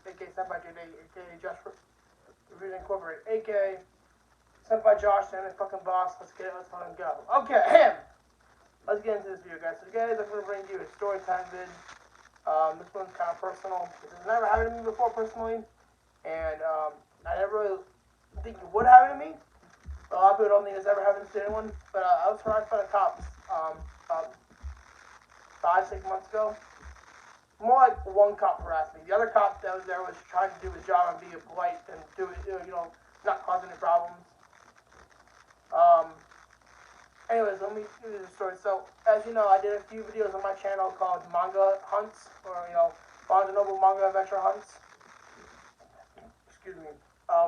aka Senpai JD, aka Josh Incorporated, aka Senpai Josh and his fucking boss. Let's get it, let's fucking go. Okay, let's get into this video, guys. So, guys, I'm gonna bring you a story time vid. This one's kind of personal. This has never happened to me before, personally, and I never really think it would happen to me. A lot of people don't think it's ever happened to anyone, but I was harassed by the cops 5-6 months ago. More like one cop harassed me. The other cop that was there was trying to do his job and be polite and do it, not cause any problems. Anyways, let me do the story. So, as you know, I did a few videos on my channel called Manga Hunts, or, Barnes & Noble Manga Adventure Hunts. Excuse me.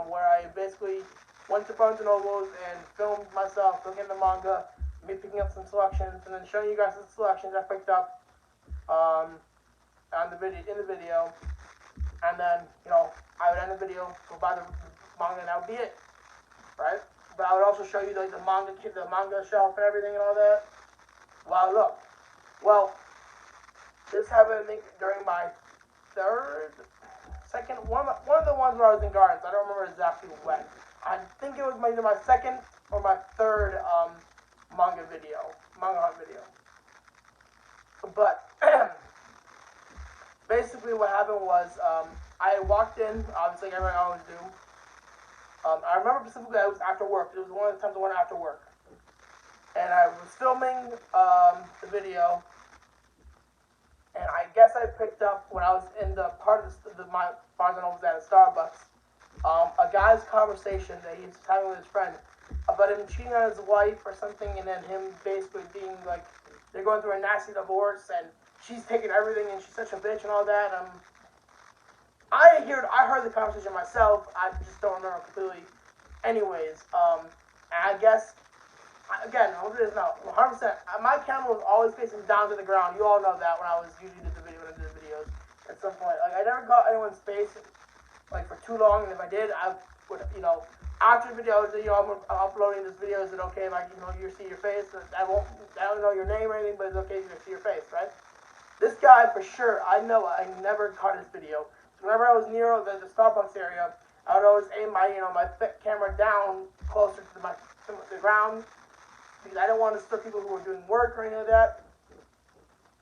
Where I basically went to Barnes & Noble's and filmed myself looking at the manga, me picking up some selections, and then showing you guys the selections I picked up on in the video. And then, I would end the video, go buy the manga, and that would be it. Right? But I would also show you like the manga shelf and everything and all that. Wow, look. Well, this happened, I think, during my one of the ones where I was in gardens. I don't remember exactly when. I think it was either my second or my third manga hunt video. But basically, what happened was I walked in, obviously, like everyone always do. I remember specifically it was after work. It was one of the times I went after work. And I was filming the video. And I guess I picked up, when I was in the part of my Barnes & Noble was at a Starbucks, a guy's conversation that he was having with his friend about him cheating on his wife or something, and then him basically being like, they're going through a nasty divorce, and she's taking everything, and she's such a bitch and all that. I heard the conversation myself. I just don't remember completely. Anyways, and I guess, again, I'll do this now. 100%. My camera was always facing down to the ground. You all know that when I did the videos. At some point, like I never got anyone's face like for too long, and if I did, I would, after the video, I'm uploading this video. Is it okay if you see your face? I don't know your name or anything, but it's okay if you see your face, right? This guy, for sure, I know I never caught his video. So whenever I was near the Starbucks area, I would always aim my camera down closer to the ground, because I don't want to disturb people who are doing work or anything like that.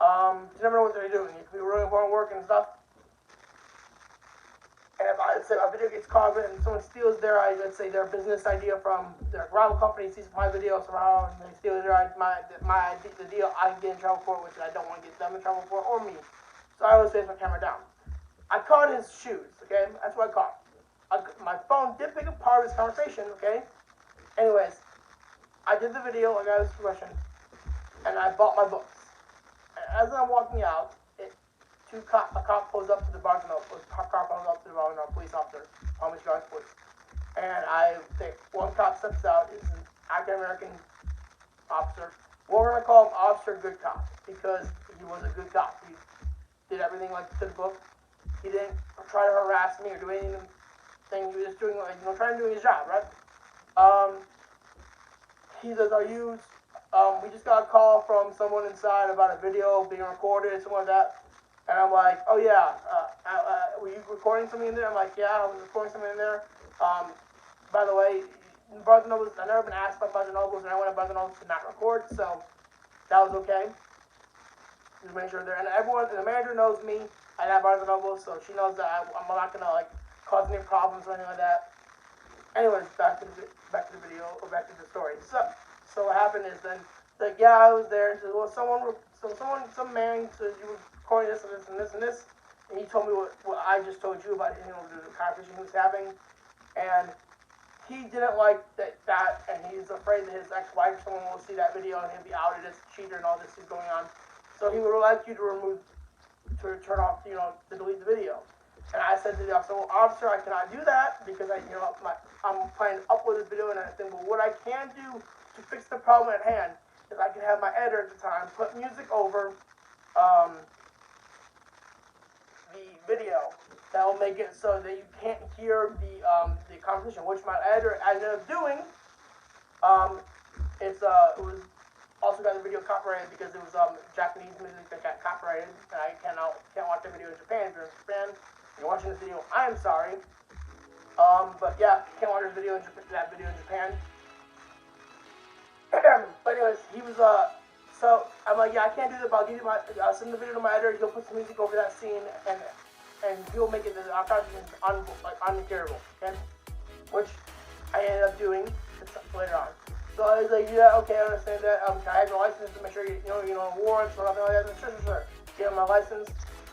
You never know what they're doing. It could be really important work and stuff. And if a video gets caught and someone steals let's say their business idea from their rival company, sees my video somehow, and they steal the deal, I get in trouble for it, which I don't want to get them in trouble for, or me. So I always face my camera down. I caught his shoes, okay? That's what I caught. My phone did pick up part of his conversation, okay? Anyways, I did the video, I got his question, and I bought my books. And as I'm walking out, a cop pulls up to the Barnes & Noble. Police officer, Palm Beach Gardens Police. And I think one cop steps out, he's an African American officer. We're going to call him Officer Good Cop, because he was a good cop. He did everything like to the book. He didn't try to harass me or do anything. He was just doing, trying to do his job, right? He says, we just got a call from someone inside about a video being recorded, something like that. And I'm like, oh yeah, were you recording something in there? I'm like, yeah, I was recording something in there. By the way, Barnes & Noble, I've never been asked by Barnes & Noble, and I went to Barnes & Noble to not record, so that was okay. Just make sure and the manager knows me at Barnes & Noble, so she knows that I'm not gonna cause any problems or anything like that. Anyways, back to the video, or back to the story. So what happened is then, yeah, I was there, and said, well, some man said you were recording this and this and this and this, and he told me what I just told you about, the conversation he was having, and he didn't like that, and he's afraid that his ex-wife or someone will see that video and he'll be outed as a cheater and all this is going on. So he would like you to turn off, to delete the video. And I said to the officer, well, officer, I cannot do that because I'm planning to upload this video, and I think, well, what I can do to fix the problem at hand is I can have my editor at the time put music over the video that will make it so that you can't hear the conversation, which my editor ended up doing. It was also got the video copyrighted because it was Japanese music that got copyrighted, and I can't watch the video in Japan. If you're in Japan, you're watching this video, I am sorry. But yeah, can't watch this video that video in Japan. But anyways, he was so I'm like, yeah, I can't do that, but I'll send the video to my editor. He'll put some music over that scene, and he'll make it the uncarryable. Okay, which I ended up doing later on. So I was like, yeah, okay, I understand that. I had my license to make sure you know warrants or nothing like that. Sure. Gave him my license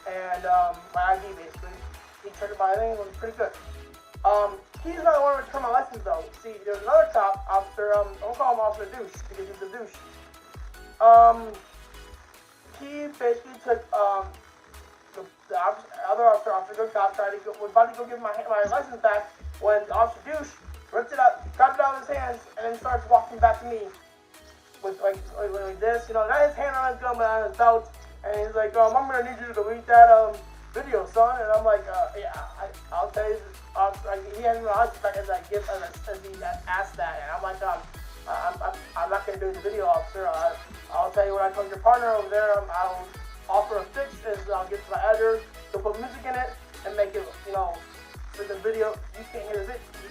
and my ID basically. He checked my thing. It was pretty good. He's not the one who returned my license though. See, there's another cop, officer. Don't call him Officer Douche because he's a douche. He basically took the other officer, Officer Good Cop, was about to go give my license back when Officer Douche ripped it up, grabbed it out of his hands, and then starts walking back to me with like this, not his hand on his gun, but on his belt. And he's like, I'm gonna need you to delete that video, son. And I'm like, yeah, I'll tell you. He hadn't realized the fact as I asked that, and I'm like, I'm not gonna do the video, officer. I'll tell you what I told your partner over there. I'll offer a fix. I'll get to my editor. They'll put music in it and make it, for the video you can't hear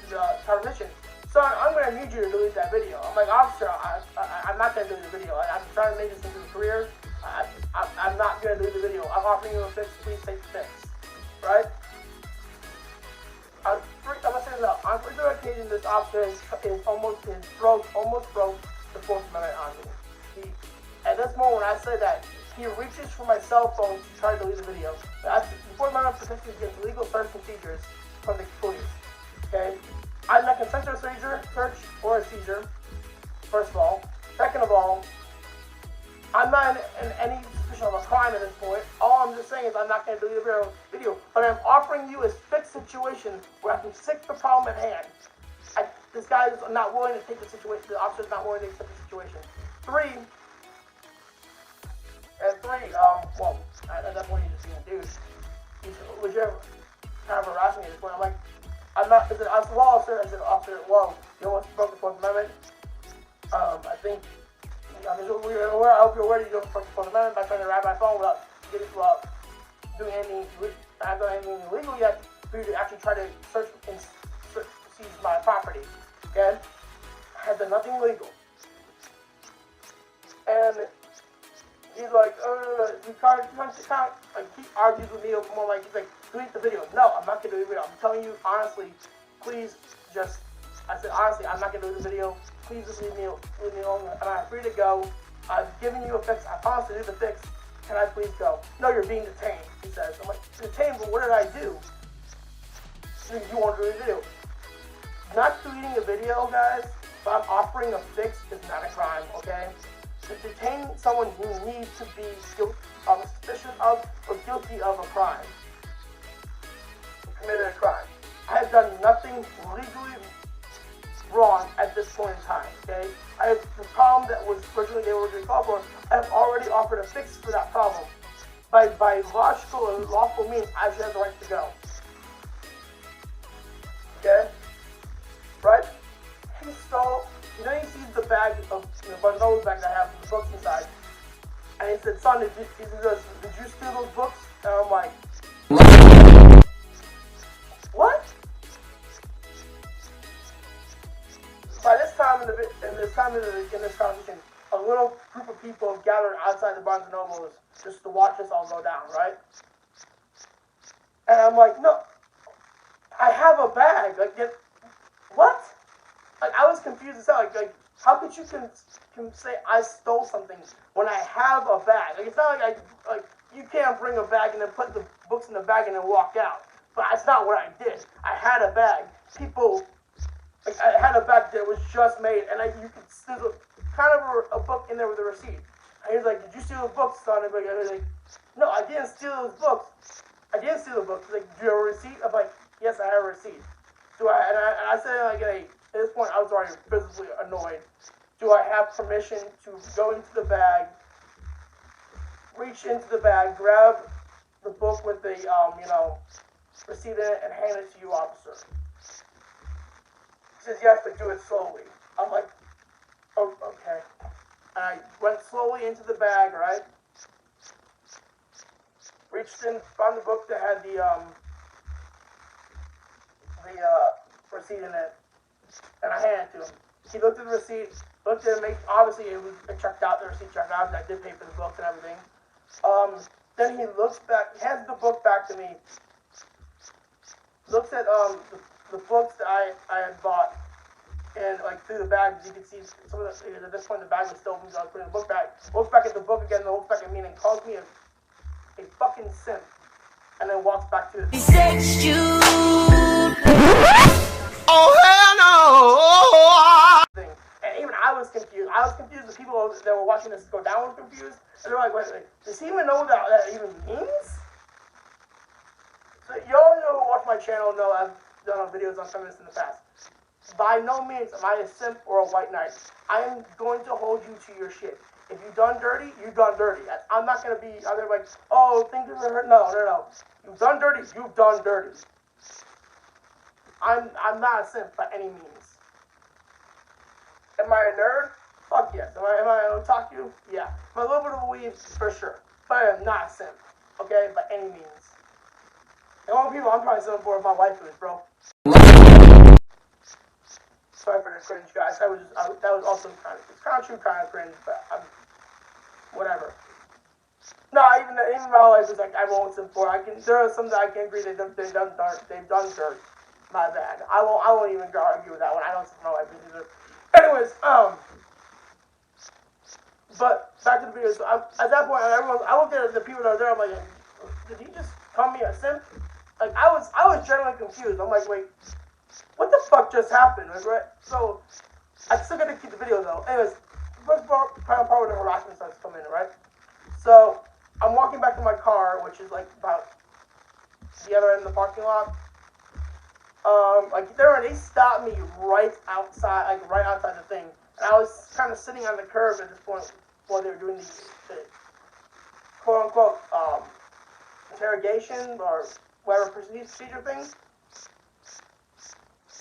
the transmission. Son, I'm gonna need you to delete that video. I'm like, officer, I'm not gonna delete the video. I'm trying to make this into a career. I'm not gonna delete the video. I'm offering you a fix. Please take the fix. Right? I'm gonna say this on three occasions, this officer almost broke the Fourth Amendment on me. At this moment, when I say that, he reaches for my cell phone to try to delete the video. The Fourth Amendment protects against illegal search procedures from the police. Okay? I'm not consent to a search or a seizure, first of all. Second of all, I'm not in any suspicion of a crime at this point. All I'm just saying is I'm not going to delete the video, but I'm offering you a fixed situation where I can fix the problem at hand. This guy is not willing to take the situation. The officer's not willing to accept the situation. Three, well, at that point he's just being a douche. He's legit kind of harassing me at this point. I'm like, I'm not. I said, officer. I said, officer, whoa, you almost broke the Fourth Amendment. I think. I hope you're aware that you don't broke the Fourth Amendment by trying to grab my phone without doing anything. I haven't done anything illegal yet for you to actually try to search and seize my property. Okay, I have done nothing illegal. And he's like, he argues with me more like he's like, delete the video. No, I'm not gonna delete the video. I'm telling you honestly, please just. I said honestly, I'm not gonna delete the video. Please just leave me alone. I'm free to go. I've given you a fix. I promised to do the fix. Can I please go? No, you're being detained, he says. I'm like, detained? But what did I do? You want to do the video? Not deleting the video, guys, but I'm offering a fix is not a crime, okay? To detain someone who needs to be suspicious of or guilty of a crime, committed a crime. I have done nothing legally wrong at this point in time, okay? I have the problem that was originally they were going to call for. I have already offered a fix for that problem. By logical and lawful means, I should have the right to go. Okay? Right? He stole, he sees the bag of, Bartolo's bag that I have the books inside. And he said, son, did you steal those books? And I'm like, what? By this time in this conversation, a little group of people have gathered outside the Barnes & Nobles just to watch this all go down, right? And I'm like, no, I have a bag. Like, what? Like, I was confused as hell. Like how could you can say I stole something when I have a bag? Like, it's not like you can't bring a bag and then put the books in the bag and then walk out. But that's not what I did. I had a bag. I had a bag that was just made, and you could still kind of a book in there with a receipt. And he was like, "Did you steal the books, son?" And I was like, "No, I didn't steal those books. I didn't steal the books." He's like, "Do you have a receipt?" I'm like, "Yes, I have a receipt." And I said, like, hey, at this point, I was already physically annoyed. Do I have permission to go into the bag, reach into the bag, grab the book with the receipt in it, and hand it to you, officer? He says, yes, but do it slowly. I'm like, oh, okay. And I went slowly into the bag, right? Reached in, found the book that had the the receipt in it, and I handed it to him. He looked at the receipt, looked at it, obviously it checked out, the receipt checked out, and I did pay for the books and everything. Then he looks back, hands the book back to me, looks at the books that I had bought, and like through the bag, you can see some of the, at this point the bag was still open, so I was putting the book back, looks back at the book again, and looks back at me and calls me a fucking simp, and then walks back to his Oh hell no! And even I was confused. I was confused. The people that were watching this go down were confused. And they're like, wait, does he even know what that even means? So y'all know who watch my channel know I've done videos on feminists in the past. By no means am I a simp or a white knight. I am going to hold you to your shit. If you've done dirty, you've done dirty. I'm not going to be out there like, oh, things are hurt. No. You've done dirty, you've done dirty. I'm not a simp by any means. Am I a nerd? Fuck yes. Am I an otaku? Yeah. Am I a little bit of a weeb? For sure. But I am not a simp. Okay? By any means. The only people I'm probably simping for is my wife is, bro. Sorry for the cringe, guys. That was also kind of true, kind of cringe, but whatever. No, even my wife is like, I won't simp for. There are some that I can agree they've done dirt. My bad. I won't even argue with that one. I don't simp for my wife either. Anyways, but back to the video. So at that point, I looked at the people that were there. I'm like, did he just call me a simp? Like I was genuinely confused. I'm like, wait, what the fuck just happened? Like, right? So I still got to keep the video though. Anyways, first part where the harassment starts to come in, right? So I'm walking back to my car, which is like about the other end of the parking lot. They stopped me right outside the thing. And I was kind of sitting on the curb at this point while they were doing the quote unquote, interrogation or whatever procedure thing.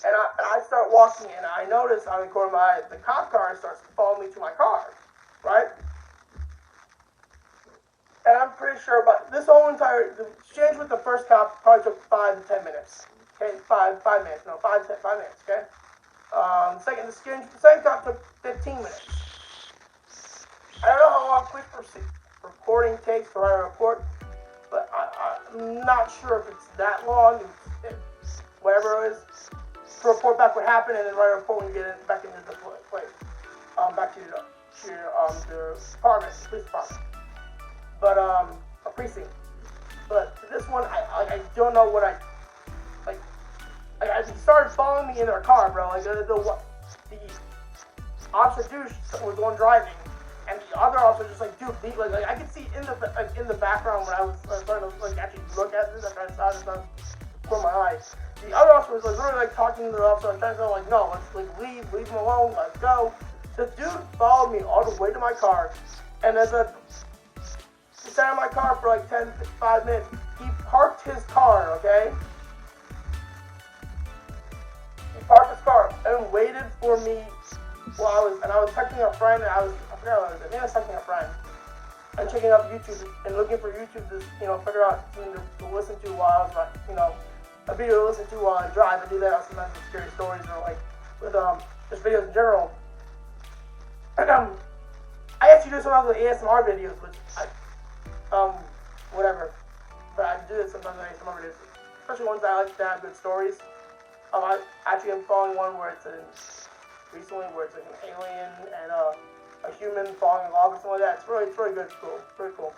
And I start walking and I notice out of the corner of my eye, the cop car starts to follow me to my car, right? And I'm pretty sure, but the exchange with the first cop probably took 5 to 10 minutes. Okay, 5 minutes, no, 5 minutes, okay? The second cop took 15 minutes. I don't know how long quick reporting takes to write a report, but I'm not sure if it's that long, whatever it is, to report back what happened and then write a report when you get back into the place, back to the department, police department, but a precinct. But this one, I don't know what I started following me in their car, bro. Like the officer douche was the one driving, and the other officer just like, dude, like I could see in the background when I was starting to actually look at this. I saw this on my eyes. The other officer was literally talking to the officer, trying to go like, no, let's leave him alone, let's go. The dude followed me all the way to my car, and as he sat in my car for like 5 minutes. He parked his car, okay? He parked his car and waited for me while I was texting a friend, and I forgot what it was. I think I was texting a friend and checking out YouTube and looking for YouTube to, figure out something to listen to while I was, a video to listen to while I drive. I do that sometimes with scary stories or like with just videos in general. And I actually do sometimes with ASMR videos, which whatever. But I do it sometimes with ASMR videos, especially ones that I like to have good stories. I actually am following one where it's recently where it's like an alien and a human falling in lava or something like that. It's really good. It's cool. Pretty cool.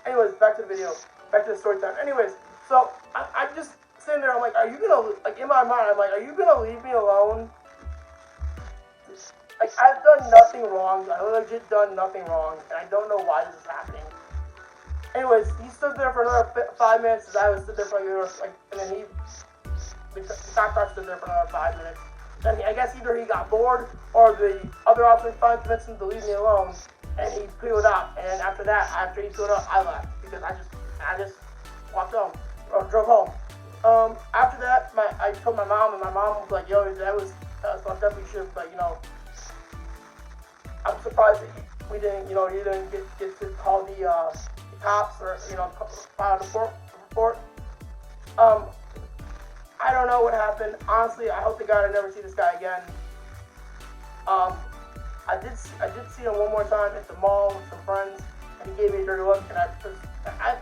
Anyways, back to the video. Back to the story time. Anyways, so I'm just sitting there. I'm like, are you gonna, like, in my mind, I'm like, are you gonna leave me alone? Like, I've done nothing wrong. I legit done nothing wrong, and I don't know why this is happening. Anyways, he stood there for another 5 minutes as I was stood there for and then the cop car stood there for another 5 minutes. Then I guess either he got bored or the other officer finally convinced him to leave me alone, and he peeled out. And after he peeled out, I left because I just walked home or drove home. After that, I told my mom, and my mom was like, "Yo, that was fucked up. We should, but I'm surprised that you didn't get to call the cops or file a report." I don't know what happened. Honestly, I hope to God I never see this guy again. I did see him one more time at the mall with some friends, and he gave me a dirty look. And I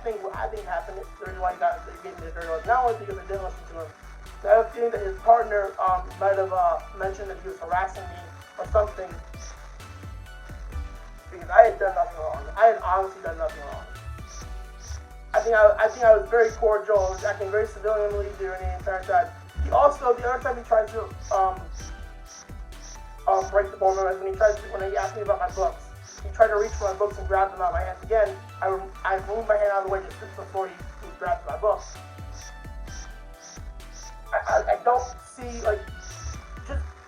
think happened. The reason why he gave me a dirty look, not only because I didn't listen to him, but I think that his partner might have mentioned that he was harassing me or something. Because I had done nothing wrong. I had honestly done nothing wrong. I think I was very cordial. I was acting very civilianly during the entire time. He also, the other time he tried to break the ball, when he asked me about my books, he tried to reach for my books and grab them out of my hands again. I moved my hand out of the way just before he grabbed my books. I don't see, like,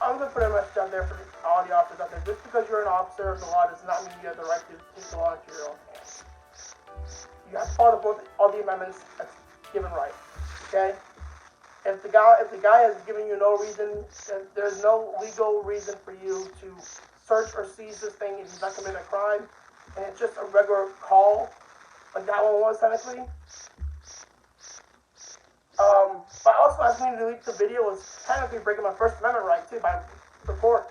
I'm going to put a message out there for all the officers out there. Just because you're an officer of the law does not mean you have the right to take the law into your own hands. You have to follow all the amendments that's given right. Okay? If the guy has given you no reason, there's no legal reason for you to search or seize this thing if he's not committing a crime, and it's just a regular call, like that one was technically. But also asking me to delete the video was technically breaking my First Amendment right too by record.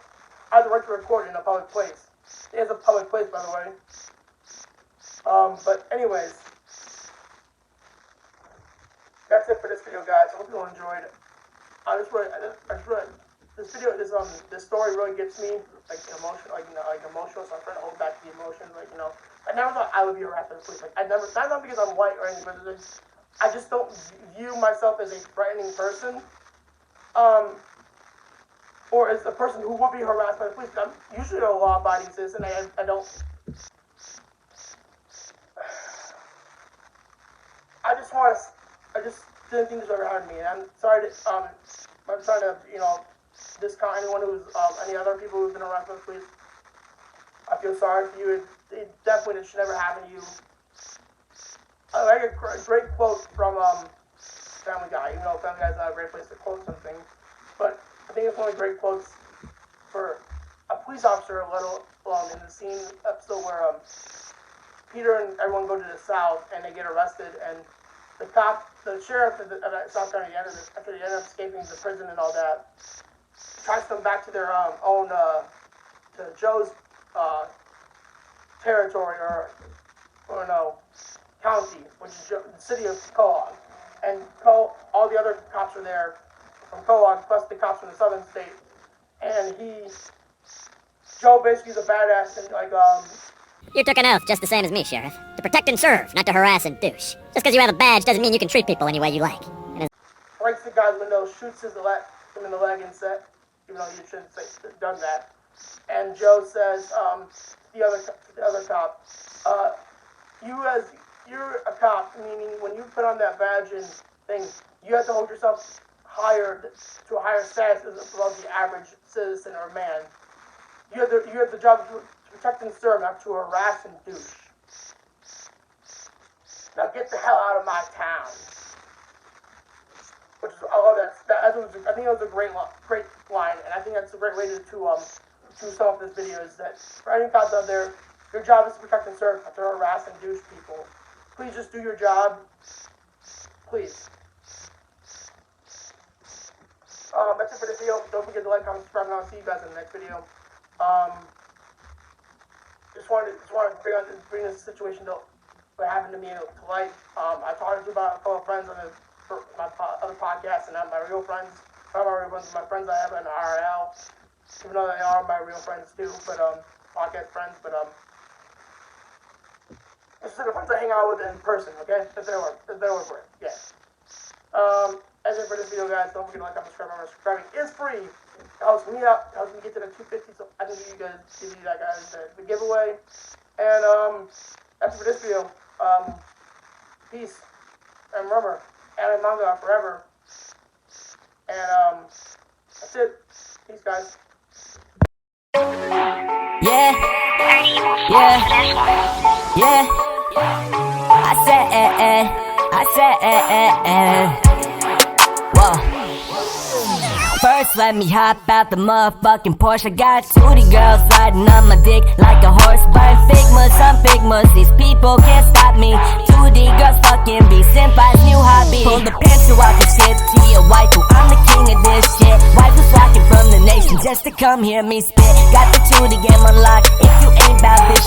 I have the right to record in a public place. It is a public place, by the way. But anyways, that's it for this video, guys. I hope you all enjoyed. This story really gets me emotional, emotional. So I'm trying to hold back the emotion. I never thought I would be harassed by the police. Not because I'm white or anything, but I just don't view myself as a threatening person, or as a person who would be harassed by the police. I'm usually a law-abiding citizen. I don't. I just didn't think this ever happened to me. And I'm sorry I'm trying to, discount anyone any other people who've been harassed by the police. I feel sorry for you. It definitely should never happen to you. I like a great quote from Family Guy, even though Family Guy is not a great place to quote something. But I think it's one of the great quotes for a police officer, let alone in the scene episode where Peter and everyone go to the South and they get arrested, and the sheriff of South Carolina, after they end up escaping the prison and all that, tries to come back to their own, to Joe's territory, or no, county, which is the city of Cohog. And all the other cops are there from Cohog, plus the cops from the southern state. And Joe basically is a badass and You took an oath just the same as me, Sheriff. To protect and serve, not to harass and douche. Just because you have a badge doesn't mean you can treat people any way you like. Breaks the guy's window, shoots him in the leg and set, even though you shouldn't have done that. And Joe says, the other cop, you're a cop, meaning when you put on that badge and things, you have to hold yourself to a higher status above the average citizen or man. You have the job to protect and serve, not to harass and douche. Now get the hell out of my town. I love that. I think that was a great line, and I think that's a great way to sum up this video. Is that for any cops out there, your job is to protect and serve, not to harass and douche people. Please just do your job. Please. That's it for this video. Don't forget to like, comment, subscribe, and I'll see you guys in the next video. Just wanted to bring this situation to what happened to me to light. I talked to about a couple of friends on my other podcasts, and not my real friends. Not my real friends, my friends I have in RL. Even though they are my real friends too, but podcast friends. But this is the friends I hang out with in person. Okay, that's their word for it. Yeah. That's it for this video, guys. Don't forget to like, comment, subscribe. Subscribing is free. It helps me out. It helps me get to the 250, so I can give you that guys the giveaway. And that's it for this video. Peace. And remember, anime manga forever. And that's it. Peace, guys. Yeah. I said, whoa. First, let me hop out the motherfucking Porsche. I got 2D girls riding on my dick like a horse. Burn Figmas on Figmas. These people can't stop me. 2D girls fucking be senpai's new hobby. Pull the pencil out the shit to your waifu. I'm the king of this shit. Wife was flocking from the nation just to come hear me spit. Got the 2 to game unlocked. If you ain't about this